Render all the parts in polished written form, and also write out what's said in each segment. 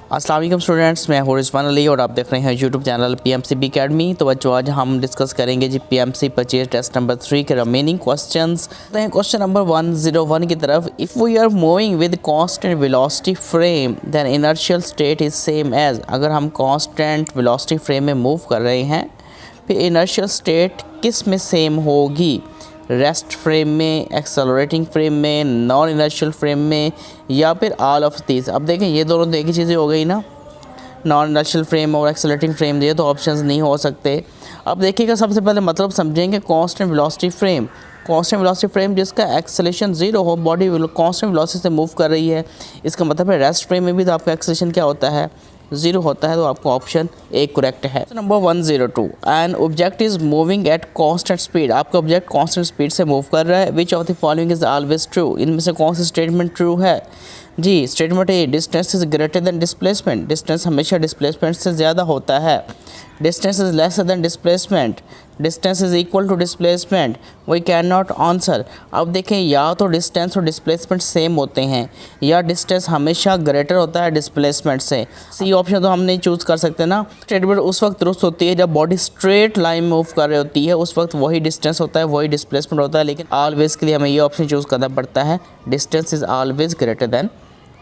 अस्सलाम वालेकुम स्टूडेंट्स, मैं हूं रिजवान अली और आप देख रहे हैं यूट्यूब चैनल पीएमसीबी एकेडमी। तो बच्चों आज हम डिस्कस करेंगे जी पीएमसी परचेज टेस्ट नंबर 3 के रिमेनिंग क्वेश्चंस। क्वेश्चन नंबर 101 की तरफ। If we are moving with constant velocity frame then inertial state is same as. अगर हम कांस्टेंट वेलोसिटी फ्रेम में मूव कर रहे हैं फिर इनर्शियल स्टेट किस में सेम होगी? रेस्ट फ्रेम में, एक्सेलरेटिंग फ्रेम में, नॉन इनर्शियल फ्रेम में, या फिर ऑल ऑफ दीज। अब देखें ये दोनों एक ही चीज़ें हो गई ना, नॉन इनर्शियल फ्रेम और एक्सेलरेटिंग फ्रेम, ये तो ऑप्शंस नहीं हो सकते। अब देखिएगा सबसे पहले मतलब समझेंगे constant velocity frame. Constant velocity frame जिसका एक्सेलरेशन ज़ीरो हो, बॉडी कांस्टेंट वेलोसिटी से मूव कर रही है, इसका मतलब है रेस्ट फ्रेम में भी तो आपका एक्सेलरेशन क्या होता है? ज़ीरो होता है। तो आपको ऑप्शन ए करेक्ट है। Number 102, an object is moving at constant speed. आपका ऑब्जेक्ट कांस्टेंट स्पीड से मूव कर रहा है। Which of the following is always true. इनमें से कौन सी स्टेटमेंट ट्रू है? जी statement A, distance is greater than displacement. Distance हमेशा डिस्प्लेसमेंट से ज़्यादा होता है। Distance is lesser than displacement. Distance is equal to displacement. We can not answer. अब देखें या तो डिस्टेंस और डिस्प्लेसमेंट सेम होते हैं या डिस्टेंस हमेशा ग्रेटर होता है डिस्प्लेसमेंट से। सी ऑप्शन तो हम नहीं चूज़ कर सकते ना। स्टेटमेंट उस वक्त दुरुस्त होती है जब बॉडी स्ट्रेट लाइन मूव कर रही होती है, उस वक्त वही डिस्टेंस होता है, वही डिस्प्लेसमेंट होता है। लेकिन ऑलवेज के लिए हमें ये ऑप्शन चूज़ करना पड़ता है, distance is always greater than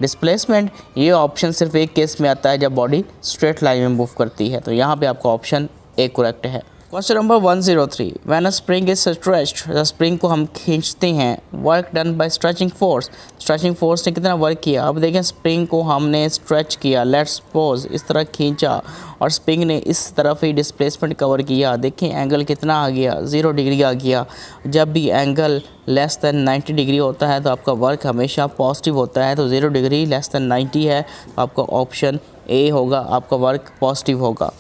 displacement. ये ऑप्शन सिर्फ एक केस में आता है जब बॉडी स्ट्रेट लाइन में मूव करती है। तो यहाँ पे आपका ऑप्शन ए करेक्ट है। Question number 103, when a spring is stretched. Spring को हम खींचते हैं। Work done by stretching force. Stretching force ने कितना वर्क किया? अब देखें स्प्रिंग को हमने स्ट्रेच किया, लेट्स सपोज इस तरह खींचा और स्प्रिंग ने इस तरफ ही डिस्प्लेसमेंट कवर किया। देखें एंगल कितना आ गया? 0 डिग्री आ गया। जब भी एंगल लेस दैन 90 डिग्री होता है तो आपका वर्क हमेशा पॉजिटिव होता है। तो 0 डिग्री लेस दैन 90 है, आपका ऑप्शन ए होगा, आपका वर्क पॉजिटिव होगा।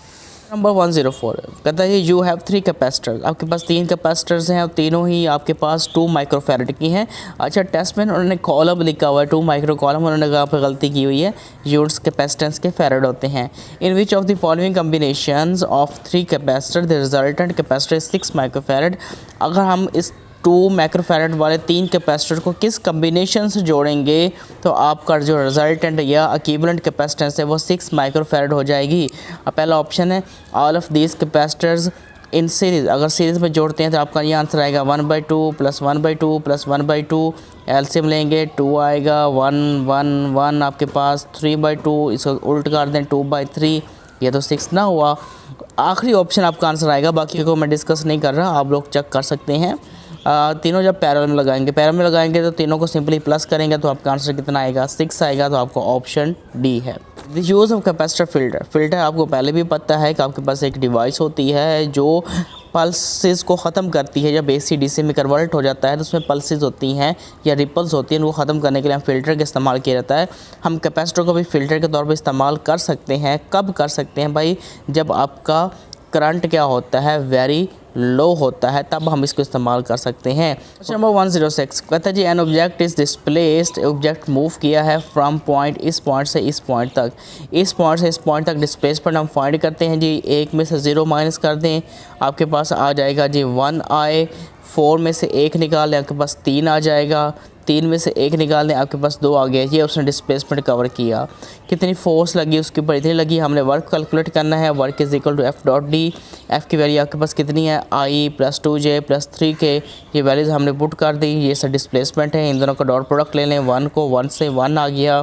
नंबर 104 कहता है यू हैव 3 कैपेसिटर्स। आपके पास 3 कैपेसिटर्स हैं और तीनों ही आपके पास 2 माइक्रोफैरड की हैं। अच्छा टेस्ट में उन्होंने कॉलम लिखा हुआ है 2 माइक्रो कॉलम, उन्होंने कहाँ पर गलती की हुई है, यूनिट्स कैपेसिटेंस के फैरड होते हैं। In which of the following combinations of 3 capacitor the resultant capacitor 6 microfarad. अगर हम इस 2 माइक्रोफैरड वाले 3 कैपेसिटर को किस कम्बिनेशन से जोड़ेंगे तो आपका जो रिजल्टेंट या इक्विवेलेंट कैपेसिटेंस है वो 6 माइक्रोफैरड हो जाएगी। अब पहला ऑप्शन है all of these capacitors in series. अगर सीरीज़ में जोड़ते हैं तो आपका ये आंसर आएगा 1/2 + 1/2 + 1/2। एलसीएम लेंगे 2 आएगा, 1 1 1 आपके पास, 3/2 इसको उल्ट कर दें 2/3, ये तो 6 ना हुआ। आखिरी ऑप्शन आपका आंसर आएगा, बाकी को मैं डिस्कस नहीं कर रहा, आप लोग चेक कर सकते हैं। तीनों जब पैरेलल में लगाएंगे तो तीनों को सिंपली प्लस करेंगे तो आपका आंसर कितना आएगा? 6 आएगा। तो आपका ऑप्शन डी है। The use of capacitor filter आपको पहले भी पता है कि आपके पास एक डिवाइस होती है जो पल्सेस को ख़त्म करती है। जब AC DC में कन्वर्ट हो जाता है तो उसमें पल्सेस होती हैं या रिपल्स होती हैं, उनको ख़त्म करने के लिए हम फ़िल्टर का इस्तेमाल किया जाता है। हम कैपेसिटर को भी फ़िल्टर के तौर पर इस्तेमाल कर सकते हैं। कब कर सकते हैं भाई? जब आपका करंट क्या होता है? वेरी लो होता है, तब हम इसको इस्तेमाल कर सकते हैं। क्वेश्चन नंबर 106 कहता है जी an object is displaced. Object move किया है फ्रॉम पॉइंट, इस पॉइंट से इस पॉइंट तक। इस पॉइंट से इस पॉइंट तक डिस्प्लेसमेंट हम फाइंड करते हैं जी। 1 में से 0 माइनस कर दें, आपके पास आ जाएगा जी 1 आए। 4 में से 1 निकाल लें, आपके पास 3 आ जाएगा। 3 में से 1 निकाल दें, आपके पास 2 आ गया। ये उसने डिस्प्लेसमेंट कवर किया। कितनी फोर्स लगी उसके ऊपर? इतनी लगी। हमने वर्क कैलकुलेट करना है। Work is equal to F.D। F की वैल्यू आपके पास कितनी है? I + 2J + 3K। ये वैल्यूज़ हमने पुट कर दी। ये सब डिस्प्लेसमेंट है। इन दोनों का डॉट प्रोडक्ट ले लें। 1 को 1 से 1 आ गया।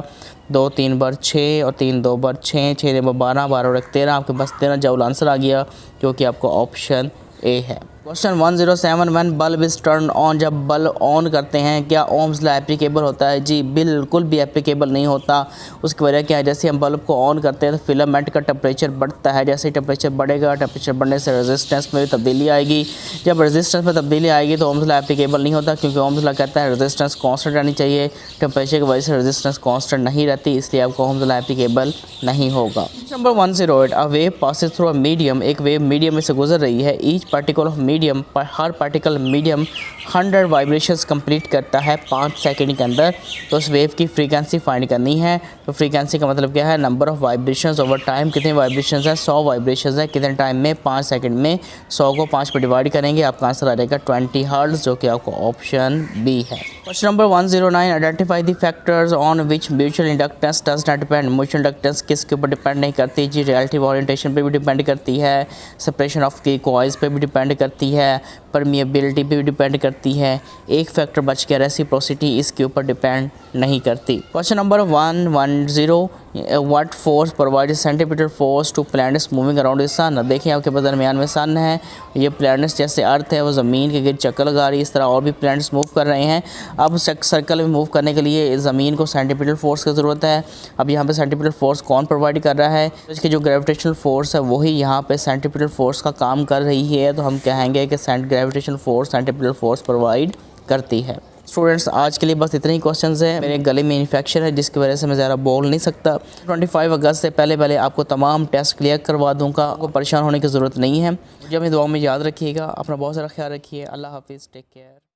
2 3 बार 6 और 3 2 बार 6, 6 बार 12, 12 और 1 13। आपके पास 13 जूल आंसर आ गया, जो कि आपका ऑप्शन ए है। Question 107, when bulb is turn on. जब बल्ब ऑन करते हैं क्या ओम्स लॉ एप्लीकेबल होता है? जी बिल्कुल भी एप्लीकेबल नहीं होता। उसकी वजह क्या है? जैसे हम बल्ब को ऑन करते हैं तो फिलामेंट का टेम्परेचर बढ़ता है। जैसे ही टेम्परेचर बढ़ेगा, टेम्परेचर बढ़ने से रेजिस्टेंस में तब्दीली आएगी। जब रेजिस्टेंस में तब्दीली आएगी तो ओम्स लॉ एप्लीकेबल नहीं होता, क्योंकि ओम्स लॉ कहता है रेजिस्टेंस कांस्टेंट रहनी चाहिए। टेम्परेचर की वजह से रेजिस्टेंस कांस्टेंट नहीं रहती, इसलिए आपको ओम्स लॉ एप्लीकेबल नहीं होगा। Number 108, a wave passes through a medium. एक वेव मीडियम में से गुजर रही है। ईच पार्टिकल मीडियम पर हर पार्टिकल मीडियम 100 वाइब्रेशंस कंप्लीट करता है 5 सेकंड के अंदर। तो उस वेव की फ्रीक्वेंसी फाइंड करनी है। तो फ्रीक्वेंसी का मतलब क्या है, number of vibrations over time, कितने वाइब्रेशंस हैं, 100 वाइब्रेशंस हैं, कितने टाइम में, 5 सेकंड में। 100 को 5 पे डिवाइड करेंगे, आपका आंसर आ जाएगा 20 हर्ट्ज, जो कि आपको ऑप्शन बी है। Question number 109, identify the factors on which mutual inductance does not depend. Mutual inductance किसके ऊपर डिपेंड नहीं करती जी, रिलेटिव ओरिएंटेशन पे भी डिपेंड करती है, सेपरेशन ऑफ की कॉइल्स पे भी डिपेंड करती है, परमिएबिलिटी पे भी डिपेंड करती है। एक फैक्टर बच गया, रेसिप्रोसिटी, इसके ऊपर डिपेंड नहीं करती। Question number 110, what force provide centripetal force to planets moving around the sun. देखिए आपके दरमियान में सन है, ये प्लैनेट्स जैसे अर्थ है वो ज़मीन के गिर्द चक्कर लगा रही है, इस तरह और भी प्लैनेट्स मूव कर रहे हैं। अब सर्कल में मूव करने के लिए ज़मीन को सेंट्रीपिटल फोर्स की ज़रूरत है। अब यहाँ पे सेंट्रीपिटल फोर्स कौन प्रोवाइड कर रहा है, तो इसकी जो ग्रेविटेशनल फोर्स है वही यहाँ पे सेंट्रीपिटल फोर्स का काम कर रही है, तो हम कहेंगे कि gravitational force centripetal force provide करती है। स्टूडेंट्स, आज के लिए बस इतने ही क्वेश्चंस हैं। मेरे गले में इन्फेक्शन है जिसकी वजह से मैं ज़्यादा बोल नहीं सकता। 25 अगस्त से पहले आपको तमाम टेस्ट क्लियर करवा दूंगा, आपको परेशान होने की ज़रूरत नहीं है। मुझे अपनी दुआ में याद रखिएगा, अपना बहुत सारा ख्याल रखिए। अल्लाह हाफिज़, टेक केयर।